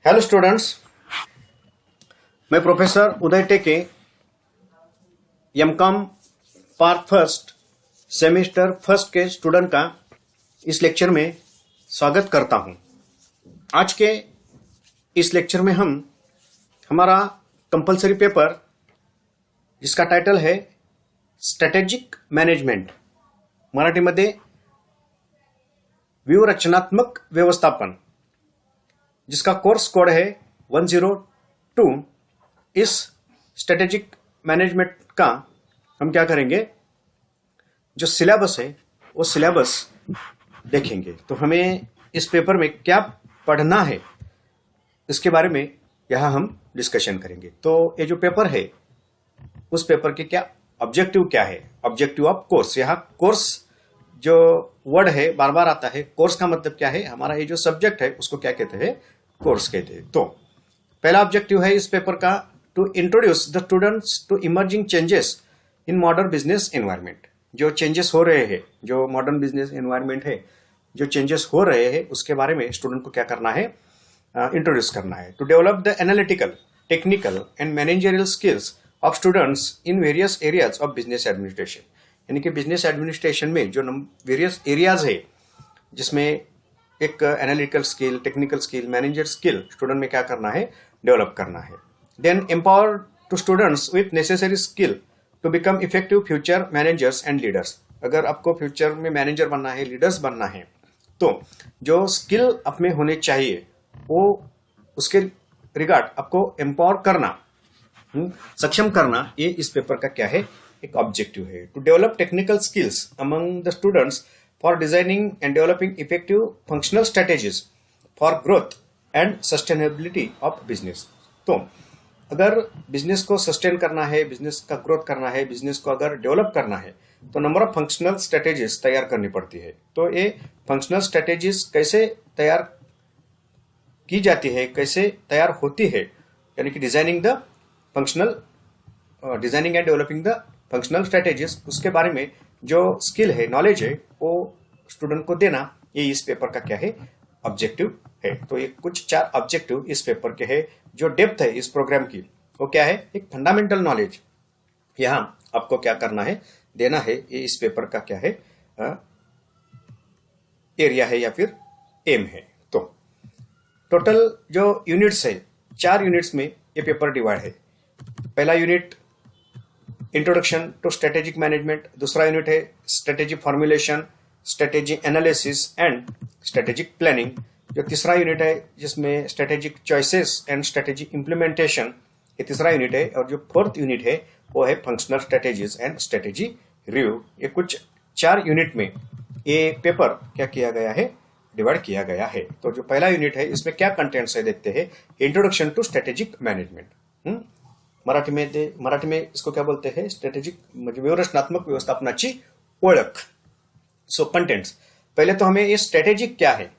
Hello students, मैं professor Uday Teke MCom part first semester first के student का इस लेक्चर में स्वागत करता हूं। आज के इस लेक्चर में हम हमारा कंपलसरी पेपर जिसका टाइटल है स्ट्रैटेजिक मैनेजमेंट, मराठीमध्ये व्यूहरचनात्मक व्यवस्थापन, जिसका कोर्स कोड है 102। इस स्ट्रेटेजिक मैनेजमेंट का हम क्या करेंगे, जो सिलेबस है वो सिलेबस देखेंगे। तो हमें इस पेपर में क्या पढ़ना है इसके बारे में यहाँ हम डिस्कशन करेंगे। तो ये जो पेपर है उस पेपर के क्या ऑब्जेक्टिव क्या है, ऑब्जेक्टिव ऑफ कोर्स। यहाँ कोर्स जो वर्ड है बार बार आता है। कोर्स का मतलब क्या है, हमारा ये जो सब्जेक्ट है उसको क्या कहते हैं, कोर्स कहते हैं। तो पहला ऑब्जेक्टिव है इस पेपर का, to introduce the students to emerging changes in modern business environment. जो चेंजेस हो रहे हैं, जो मॉडर्न बिजनेस एनवायरनमेंट है, जो चेंजेस हो रहे हैं उसके बारे में स्टूडेंट को क्या करना है, इंट्रोड्यूस करना है। To develop the analytical, technical and managerial skills of students in various areas of business administration. यानी कि बिजनेस एडमिनिस्ट्रेशन में जो वेरियस एरियाज है जिसमें एक analytical skill, technical skill, manager skill student में क्या करना है, डेवलप करना है। Then empower to students with necessary skill to become effective future managers and leaders. अगर आपको फ्यूचर में मैनेजर बनना है, लीडर्स बनना है, तो जो स्किल आप में होने चाहिए वो उसके रिगार्ड आपको एम्पावर करना, सक्षम करना, ये इस पेपर का क्या है, एक ऑब्जेक्टिव है। To develop technical skills among the students for designing and developing effective functional strategies for growth and sustainability of business। तो अगर बिजनेस को सस्टेन करना है, बिजनेस का ग्रोथ करना है, बिजनेस को अगर डेवलप करना है तो नंबर ऑफ फंक्शनल स्ट्रेटेजीज तैयार करनी पड़ती है। तो ये फंक्शनल स्ट्रेटेजीज कैसे तैयार की जाती है, कैसे तैयार होती है, यानी कि designing and developing the functional strategies, उसके बारे में जो स्किल है, नॉलेज है, वो स्टूडेंट को देना, ये इस पेपर का क्या है, ऑब्जेक्टिव है। तो ये कुछ 4 ऑब्जेक्टिव इस पेपर के हैं। जो डेप्थ है इस प्रोग्राम की वो क्या है, एक फंडामेंटल नॉलेज यहाँ आपको क्या करना है, देना है। ये इस पेपर का क्या है, एरिया है या फिर एम है। तो टोटल जो यूनिट्स है, 4 यूनिट्स में ये पेपर डिवाइड है। पहला unit introduction to strategic management, दूसरा यूनिट है strategy formulation, strategy analysis and strategic planning. जो तीसरा यूनिट है जिसमें strategic choices and strategy implementation, ये तीसरा यूनिट है। और जो 4th यूनिट है वो है functional strategies and strategy review. ये कुछ 4 यूनिट में ये पेपर क्या किया गया है, डिवाइड किया गया है। तो जो पहला यूनिट है इसमें क्या कंटेंट्स है देखते हैं। Introduction to strategic management, Marathi में इसको क्या बोलते हैं, स्ट्रेटेजिक म्हणजे व्यूहरचनात्मक व्यवस्थापनाची ओळख। सो कंटेंट्स, पहले तो हमें ये स्ट्रेटेजिक क्या है,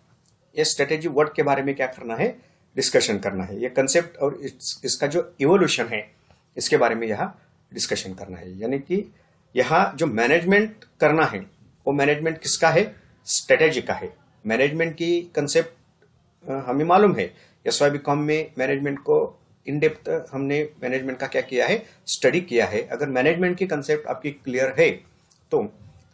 ये स्ट्रेटेजी वर्ड के बारे में क्या करना है, डिस्कशन करना है। ये कंसेप्ट और इसका जो इवोल्यूशन है इसके बारे में यहाँ डिस्कशन करना है। यानी कि यहाँ जो मैनेजमेंट करना है वो मैनेजमेंट किसका है, स्ट्रेटेजी का है। मैनेजमेंट की कंसेप्ट हमें मालूम है, SYBCom में मैनेजमेंट को इन डेप्थ हमने मैनेजमेंट का क्या किया है, स्टडी किया है। अगर मैनेजमेंट की कंसेप्ट आपकी क्लियर है तो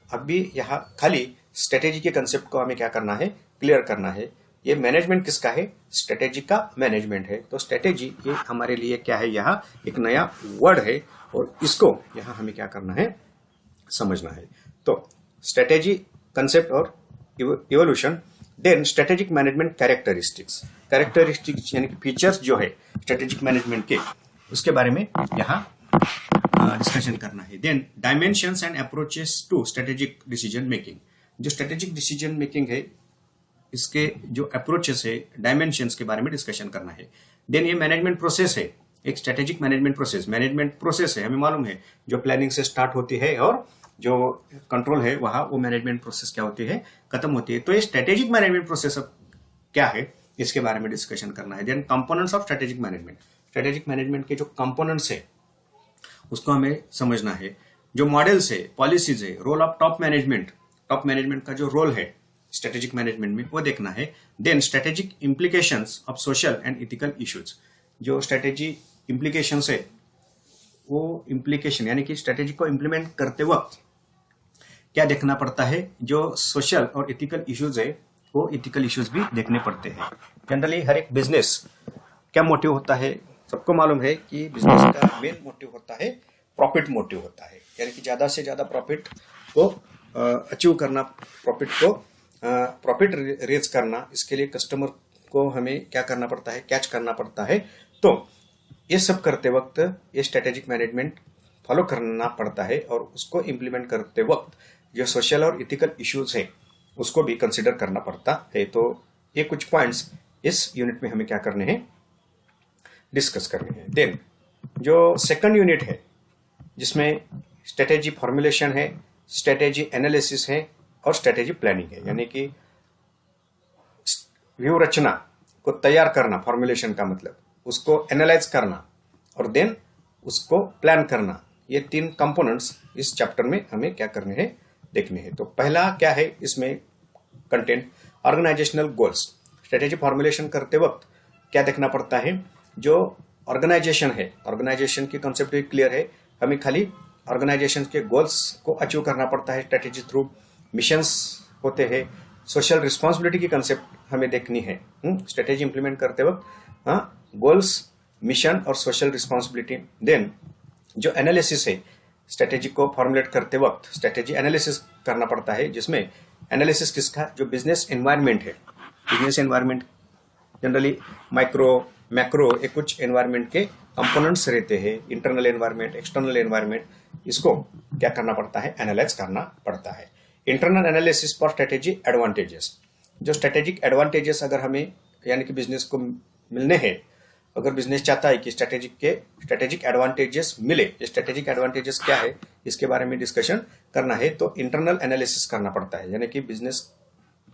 अभी यहाँ खाली स्ट्रेटेजी के कंसेप्ट को हमें क्या करना है, क्लियर करना है। ये मैनेजमेंट किसका है, स्ट्रेटेजी का मैनेजमेंट है। तो स्ट्रेटेजी ये हमारे लिए क्या है, यहाँ एक नया वर्ड है और इसको यहाँ हमें क्या करना है, समझना है। तो स्ट्रेटेजी, कंसेप्ट और evolution. Then strategic management characteristics यानी कि फीचर्स जो है स्ट्रेटेजिक मैनेजमेंट के, उसके बारे में यहाँ डिस्कशन करना है। Then dimensions and approaches to strategic decision making. जो स्ट्रेटेजिक डिसीजन मेकिंग है इसके जो अप्रोचेस है, डायमेंशंस के बारे में डिस्कशन करना है। देन ये मैनेजमेंट प्रोसेस है, एक स्ट्रेटेजिक मैनेजमेंट प्रोसेस है, हमें मालूम है, जो प्लानिंग से स्टार्ट होती है और जो कंट्रोल है वहां वो मैनेजमेंट प्रोसेस क्या होती है, खत्म होती है। तो ये स्ट्रेटेजिक मैनेजमेंट प्रोसेस क्या है इसके बारे में डिस्कशन करना है। Then components of strategic management के जो कंपोनेंट्स है उसको हमें समझना है। जो मॉडल्स है, पॉलिसीज है, रोल ऑफ टॉप मैनेजमेंट का जो रोल है स्ट्रेटेजिक मैनेजमेंट में वो देखना है। Then strategic implications of social and ethical issues, जो स्ट्रेटेजी इम्प्लीकेशंस है वो इम्प्लीकेशन यानी कि स्ट्रेटेजी को इम्प्लीमेंट करते वक्त क्या देखना पड़ता है, जो सोशल और इथिकल इश्यूज है वो इथिकल इश्यूज भी देखने पड़ते हैं। जनरली हर एक बिजनेस क्या मोटिव होता है, सबको मालूम है कि बिजनेस का मेन मोटिव होता है प्रॉफिट मोटिव होता है, यानी कि ज्यादा से ज्यादा प्रॉफिट को अचीव करना, प्रॉफिट रेज करना। इसके लिए कस्टमर को हमें क्या करना पड़ता है, कैच करना पड़ता है। तो ये सब करते वक्त ये स्ट्रेटेजिक मैनेजमेंट फॉलो करना पड़ता है और उसको इम्प्लीमेंट करते वक्त जो सोशल और इथिकल इश्यूज हैं उसको भी कंसिडर करना पड़ता है। तो ये कुछ पॉइंट्स इस यूनिट में हमें क्या करने हैं, डिस्कस करने हैं। देन जो सेकंड यूनिट है जिसमें स्ट्रेटेजी फॉर्मुलेशन है, स्ट्रेटेजी एनालिसिस है और स्ट्रेटेजी प्लानिंग है, यानी कि व्यू रचना को तैयार करना, फॉर्मुलेशन का मतलब उसको एनालाइज करना और देन उसको प्लान करना। ये तीन कंपोनेंट्स इस चैप्टर में हमें क्या करने हैं, देखने हैं। तो पहला क्या है इसमें content, organisational goals. Strategy formulation करते वक्त क्या देखना पड़ता है, जो ऑर्गेनाइजेशन है, ऑर्गेनाइजेशन की कॉन्सेप्ट भी क्लियर है, हमें खाली ऑर्गेनाइजेशन के गोल्स को अचीव करना पड़ता है स्ट्रेटेजी थ्रू। मिशंस होते हैं, सोशल रिस्पॉन्सिबिलिटी की कंसेप्ट हमें देखनी है स्ट्रेटेजी इंप्लीमेंट करते वक्त। गोल्स, मिशन और सोशल रिस्पॉन्सिबिलिटी। देन जो एनालिसिस है, स्ट्रेटेजी को फॉर्मुलेट करते वक्त स्ट्रेटेजी एनालिसिस करना पड़ता है, जिसमें एनालिसिस किसका, जो बिजनेस एनवायरनमेंट है। Business environment generally micro macro एक कुछ एनवायरनमेंट के कंपोनेंट्स रहते हैं, इंटरनल एनवायरनमेंट, एक्सटर्नल एनवायरनमेंट, इसको क्या करना पड़ता है, एनालाइज करना पड़ता है। Internal analysis for strategy advantages, जो स्ट्रेटेजिक एडवांटेजेस अगर हमें यानी कि बिजनेस को मिलने हैं, अगर बिजनेस चाहता है कि स्ट्रेटेजिक एडवांटेजेस मिले, ये स्ट्रेटेजिक एडवांटेजेस क्या है इसके बारे में डिस्कशन करना है, तो इंटरनल एनालिसिस करना पड़ता है, यानी कि बिजनेस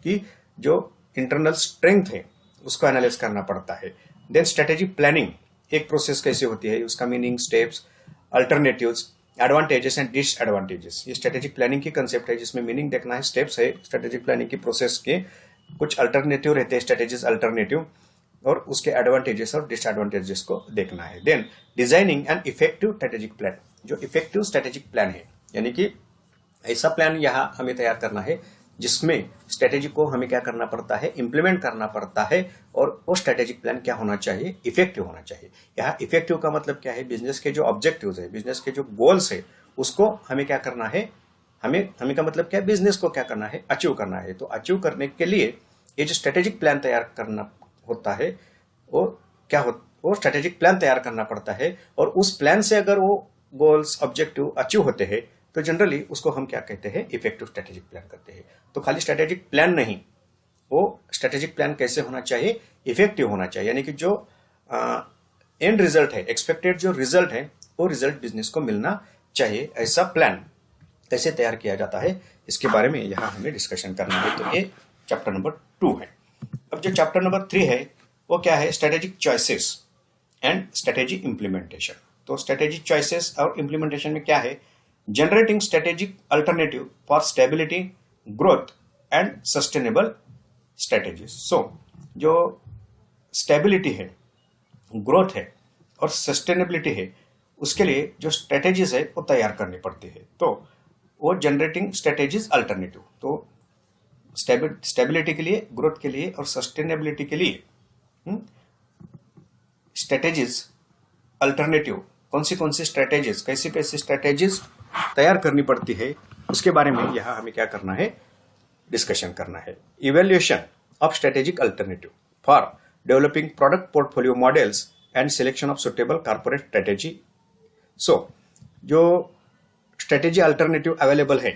की जो इंटरनल स्ट्रेंथ है उसको एनालाइज करना पड़ता है। देन स्ट्रेटेजी प्लानिंग एक प्रोसेस कैसे होती है, उसका meaning, steps, alternatives, advantages and disadvantages, ये स्ट्रेटेजिक प्लानिंग की कंसेप्ट है, जिसमें मीनिंग देखना है, स्टेप्स है स्ट्रेटेजिक प्लानिंग की प्रोसेस के, कुछ अल्टरनेटिव रहते हैं स्ट्रेटेजीज अल्टरनेटिव, और उसके एडवांटेजेस और डिसएडवांटेजेस को देखना है। Then designing and effective strategic plan, जो इफेक्टिव स्ट्रेटेजिक प्लान है, यानी कि ऐसा प्लान यहाँ हमें तैयार करना है जिसमें स्ट्रेटेजी को हमें क्या करना पड़ता है, इंप्लीमेंट करना पड़ता है, और वो स्ट्रेटेजिक प्लान क्या होना चाहिए, इफेक्टिव होना चाहिए। यहाँ इफेक्टिव का मतलब क्या है, बिजनेस के जो ऑब्जेक्टिव्स है, बिजनेस के जो गोल्स है, उसको हमें क्या करना है, हमें का मतलब क्या है, बिजनेस को क्या करना है, अचीव करना है। तो अचीव करने के लिए ये जो स्ट्रेटेजिक प्लान तैयार करना होता है वो क्या हो, वो स्ट्रेटेजिक प्लान तैयार करना पड़ता है, और उस प्लान से अगर वो गोल्स ऑब्जेक्टिव अचीव होते हैं तो जनरली उसको हम क्या कहते हैं, इफेक्टिव स्ट्रेटेजिक प्लान करते हैं। तो खाली स्ट्रेटेजिक प्लान नहीं, वो स्ट्रेटेजिक प्लान कैसे होना चाहिए, इफेक्टिव होना चाहिए, यानी कि जो एंड रिजल्ट है, एक्सपेक्टेड जो रिजल्ट है, वो रिजल्ट बिजनेस को मिलना चाहिए। ऐसा प्लान कैसे तैयार किया जाता है इसके बारे में यहाँ हमें डिस्कशन करना है। तो ये चैप्टर नंबर 2 है। अब जो चैप्टर नंबर 3 है वो क्या है, strategic choices and strategy implementation. तो स्ट्रेटेजी चॉइसेस और इंप्लीमेंटेशन में क्या है, generating strategic alternative for stability, growth and sustainable strategies. So जो स्टेबिलिटी है, ग्रोथ है और सस्टेनेबिलिटी है, उसके लिए जो स्ट्रेटेजीज है वो तैयार करनी पड़ती है। तो वो जनरेटिंग स्ट्रेटेजीज अल्टरनेटिव, तो स्टेबिलिटी के लिए, ग्रोथ के लिए और सस्टेनेबिलिटी के लिए स्ट्रेटेजीज अल्टरनेटिव कौन सी स्ट्रेटेजीज, कैसी स्ट्रेटेजीज तैयार करनी पड़ती है, उसके बारे में यहाँ हमें क्या करना है, डिस्कशन करना है। Evaluation of strategic alternative for developing product portfolio models and selection of suitable corporate strategy. So जो स्ट्रेटेजी अल्टरनेटिव अवेलेबल है,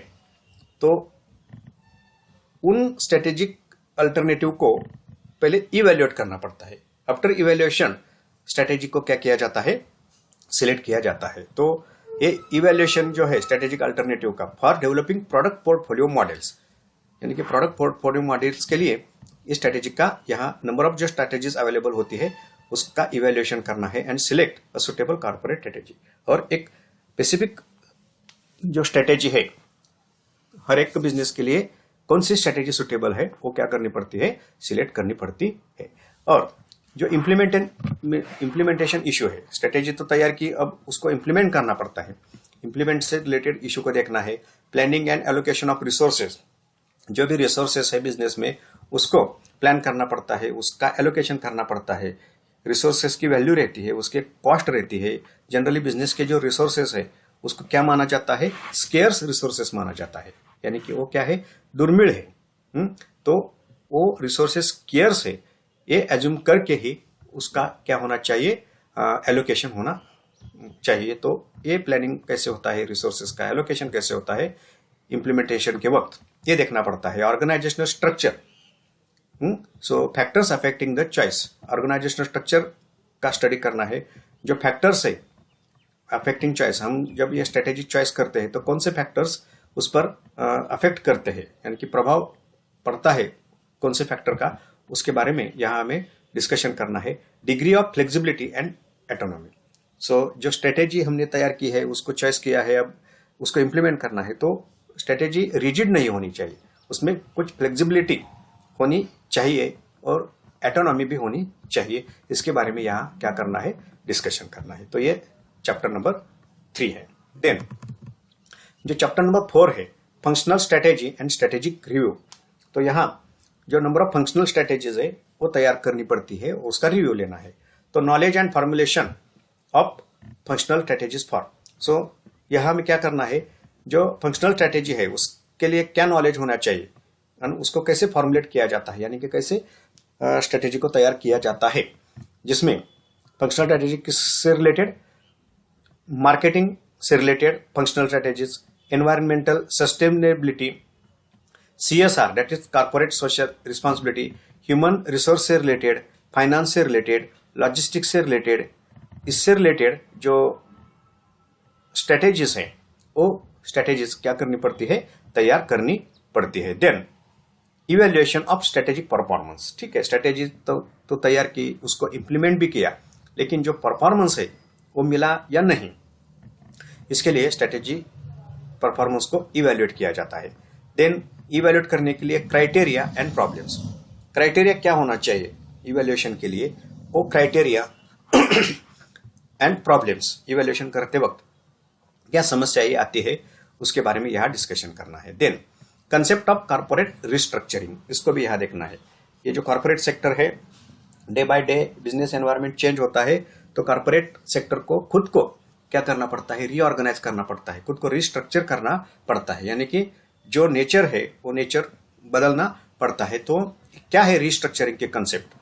तो उन स्ट्रेटेजिक अल्टरनेटिव को पहले इवेल्युएट करना पड़ता है। आफ्टर इवेल्युएशन स्ट्रेटेजी को क्या किया जाता है, सिलेक्ट किया जाता है। तो ये इवेल्युएशन जो है स्ट्रेटेजिक अल्टरनेटिव का, for developing product portfolio models, यानी कि प्रोडक्ट पोर्टफोलियो मॉडल्स के लिए इस स्ट्रेटेजी का यहाँ नंबर ऑफ जो स्ट्रेटेजीज अवेलेबल होती है उसका इवेल्युएशन करना है and select a suitable corporate strategy. और एक स्पेसिफिक जो स्ट्रेटेजी है हर एक बिजनेस के लिए कौन सी स्ट्रेटेजी सुटेबल है वो क्या करनी पड़ती है, सिलेक्ट करनी पड़ती है। और जो इम्प्लीमेंटेशन इशू है, स्ट्रेटेजी तो तैयार की, अब उसको इम्प्लीमेंट करना पड़ता है। इम्प्लीमेंट से रिलेटेड इशू को देखना है। Planning and allocation of resources, जो भी रिसोर्सेस है बिजनेस में उसको प्लान करना पड़ता है, उसका एलोकेशन करना पड़ता है। रिसोर्सेस की वैल्यू रहती है, उसके कॉस्ट रहती है। जनरली बिजनेस के जो रिसोर्सेस है उसको क्या माना जाता है, स्केर्स रिसोर्सेस माना जाता है, यानी कि वो क्या है, दुर्मिळ है। तो वो रिसोर्सेस स्केर्स है, ये एज्यूम करके ही उसका क्या होना चाहिए, एलोकेशन होना चाहिए। तो ये प्लानिंग कैसे होता है, रिसोर्सेस का एलोकेशन कैसे होता है इम्प्लीमेंटेशन के वक्त, ये देखना पड़ता है। Organisational structure, so factors affecting the choice, organisational structure का स्टडी करना है। जो फैक्टर्स है अफेक्टिंग चॉइस, हम जब ये स्ट्रेटेजी चॉइस करते हैं तो कौन से फैक्टर्स उस पर अफेक्ट करते हैं, यानी कि प्रभाव पड़ता है कौन से फैक्टर का, उसके बारे में यहाँ हमें डिस्कशन करना है। Degree of flexibility and autonomy, so जो स्ट्रेटेजी हमने तैयार की है उसको चॉइस किया है, अब उसको इम्प्लीमेंट करना है, तो स्ट्रेटेजी रिजिड नहीं होनी चाहिए, उसमें कुछ फ्लेक्सिबिलिटी होनी चाहिए और ऑटोनॉमी भी होनी चाहिए। इसके बारे में यहाँ क्या करना है, डिस्कशन करना है। तो ये चैप्टर नंबर 3 है। देन जो चैप्टर नंबर 4 है, functional strategy and strategic review, तो यहाँ जो नंबर ऑफ फंक्शनल स्ट्रेटेजीज है वो तैयार करनी पड़ती है, उसका रिव्यू लेना है। तो knowledge and formulation of functional strategies for, so यहाँ हमें क्या करना है, जो फंक्शनल स्ट्रेटेजी है उसके लिए क्या नॉलेज होना चाहिए, उसको कैसे फॉर्मुलेट किया जाता है, यानी कि कैसे स्ट्रेटेजी को तैयार किया जाता है, जिसमें फंक्शनल स्ट्रेटेजी किससे रिलेटेड, मार्केटिंग से related functional strategies, environmental sustainability, CSR that is corporate social responsibility, human resource से रिलेटेड, फाइनेंस से रिलेटेड, लॉजिस्टिक्स से रिलेटेड, इससे रिलेटेड जो स्ट्रेटेजीज हैं वो स्ट्रेटेजीज क्या करनी पड़ती है, तैयार करनी पड़ती है। Then evaluation of strategic performance, ठीक है, स्ट्रेटेजी तो तैयार की, उसको इंप्लीमेंट भी किया, लेकिन जो परफॉर्मेंस है वो मिला या नहीं, इसके लिए स्ट्रेटेजी परफॉर्मेंस को इवेल्युएट किया जाता है। देन इवेल्युएट करने के लिए क्राइटेरिया एंड प्रॉब्लम्स, क्राइटेरिया क्या होना चाहिए इवेल्युएशन के लिए, वो क्राइटेरिया एंड प्रॉब्लम्स, इवेल्युएशन करते वक्त क्या समस्याएं आती है उसके बारे में यहाँ डिस्कशन करना है। Then concept of corporate restructuring, इसको भी यहाँ देखना है। ये जो कॉर्पोरेट सेक्टर है, day by day business environment change होता है, तो कॉर्पोरेट सेक्टर को खुद को क्या करना पड़ता है, रीऑर्गेनाइज करना पड़ता है, खुद को रिस्ट्रक्चर करना पड़ता है, यानी कि जो नेचर है वो नेचर बदलना पड़ता है। तो क्या है रिस्ट्रक्चरिंग के कंसेप्ट,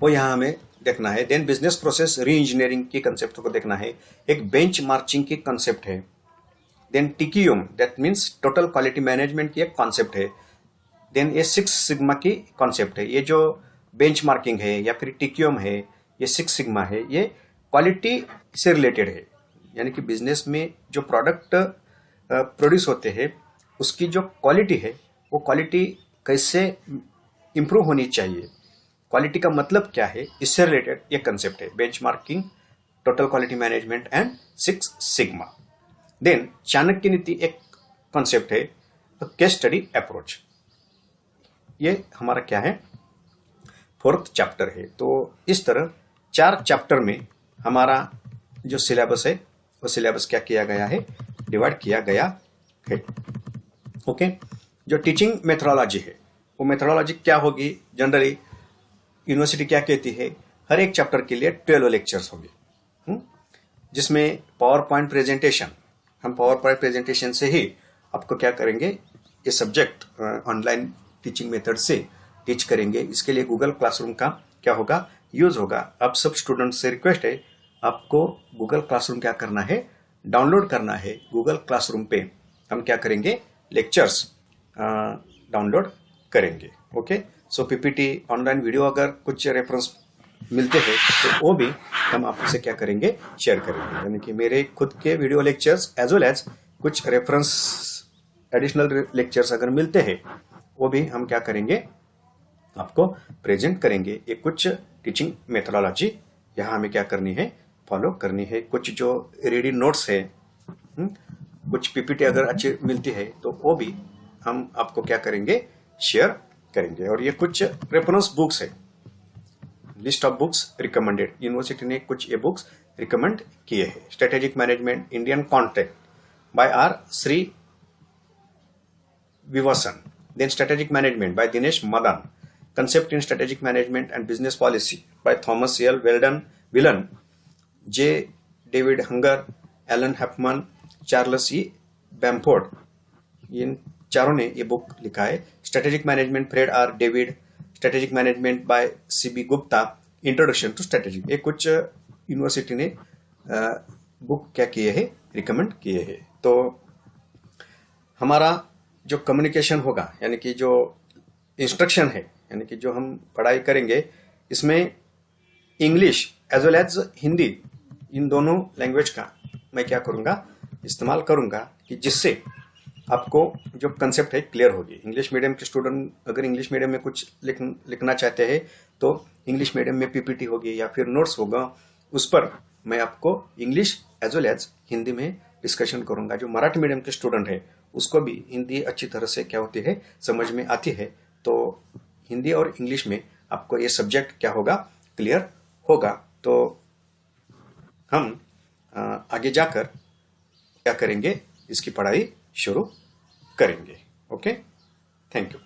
वो यहाँ हमें देखना है। Then business process reengineering की कंसेप्ट को देखना है। एक बेंच मार्चिंग की कंसेप्ट है। Then TQM that means total quality management की एक कॉन्सेप्ट है। देन ये 6 सिग्मा की कॉन्सेप्ट है। ये जो बेंच मार्किंग है या फिर टीक्यूएम है, ये 6 सिग्मा है, ये क्वालिटी से रिलेटेड है, यानी कि बिजनेस में जो प्रोडक्ट प्रोड्यूस होते हैं उसकी जो क्वालिटी है वो क्वालिटी कैसे इंप्रूव होनी चाहिए, क्वालिटी का मतलब क्या है, इससे रिलेटेड ये कंसेप्ट है, benchmarking, total quality management and 6 sigma. Then Chanakya Niti एक कॉन्सेप्ट है, केस स्टडी अप्रोच। ये हमारा क्या है, 4th चैप्टर है। तो इस तरह 4 चैप्टर में हमारा जो सिलेबस है वो सिलेबस क्या किया गया है, डिवाइड किया गया है। ओके, जो टीचिंग मेथोडोलॉजी है वो मेथोडोलॉजी क्या होगी, जनरली यूनिवर्सिटी क्या कहती है, हर एक चैप्टर के लिए 12 लेक्चर्स होंगे, जिसमें पावर पॉइंट प्रेजेंटेशन, हम पावर पॉइंट प्रेजेंटेशन से ही आपको क्या करेंगे, ये सब्जेक्ट ऑनलाइन टीचिंग मेथड से टीच करेंगे। इसके लिए गूगल क्लासरूम का क्या होगा, यूज होगा। अब सब स्टूडेंट से रिक्वेस्ट है, आपको गूगल क्लासरूम क्या करना है, डाउनलोड करना है। गूगल क्लासरूम पे हम क्या करेंगे, लेक्चर्स डाउनलोड करेंगे। ओके, सो पीपीटी ऑनलाइन वीडियो अगर कुछ रेफरेंस मिलते हैं तो वो भी हम आपसे क्या करेंगे, शेयर करेंगे, यानी कि मेरे खुद के video lectures as well as कुछ रेफरेंस एडिशनल लेक्चर्स अगर मिलते हैं वो भी हम क्या करेंगे, आपको प्रेजेंट करेंगे। ये कुछ टीचिंग मेथोडोलॉजी यहाँ हमें क्या करनी है, फॉलो करनी है। कुछ जो रेडी नोट्स है, कुछ पीपीटी अगर अच्छी मिलती है तो वो भी हम आपको क्या करेंगे, शेयर करेंगे। और ये कुछ रेफरेंस बुक्स है, list of books recommended, university ने कुछ ये बुक्स रिकमेंड किए हैं। Strategic management Indian context by R Srinivasan, then strategic management by Dinesh Madan, concept in strategic management and business policy by Thomas L Wheelen, J David Hunger, Alan Hoffman, Charles E Bamford, इन चारों ने ये book लिखा है। Strategic management Fred R David, strategic management by CB Gupta, introduction to strategic, ये कुछ university ने book क्या किए हैं, रिकमेंड किए हैं। तो हमारा जो कम्युनिकेशन होगा, यानी कि जो इंस्ट्रक्शन है, यानी कि जो हम पढ़ाई करेंगे, इसमें English as well as Hindi, इन दोनों लैंग्वेज का मैं क्या करूंगा, इस्तेमाल करूंगा, कि जिससे आपको जो कंसेप्ट है क्लियर होगी। इंग्लिश मीडियम के स्टूडेंट अगर इंग्लिश मीडियम में कुछ लिखना चाहते हैं तो इंग्लिश मीडियम में पीपीटी होगी या फिर नोट्स होगा, उस पर मैं आपको English as well as Hindi में डिस्कशन करूंगा। जो मराठी मीडियम के स्टूडेंट है उसको भी हिंदी अच्छी तरह से क्या होती है, समझ में आती है, तो हिंदी और इंग्लिश में आपको ये सब्जेक्ट क्या होगा, क्लियर होगा। तो हम आगे जाकर क्या करेंगे, इसकी पढ़ाई शुरू करेंगे। Okay, thank you.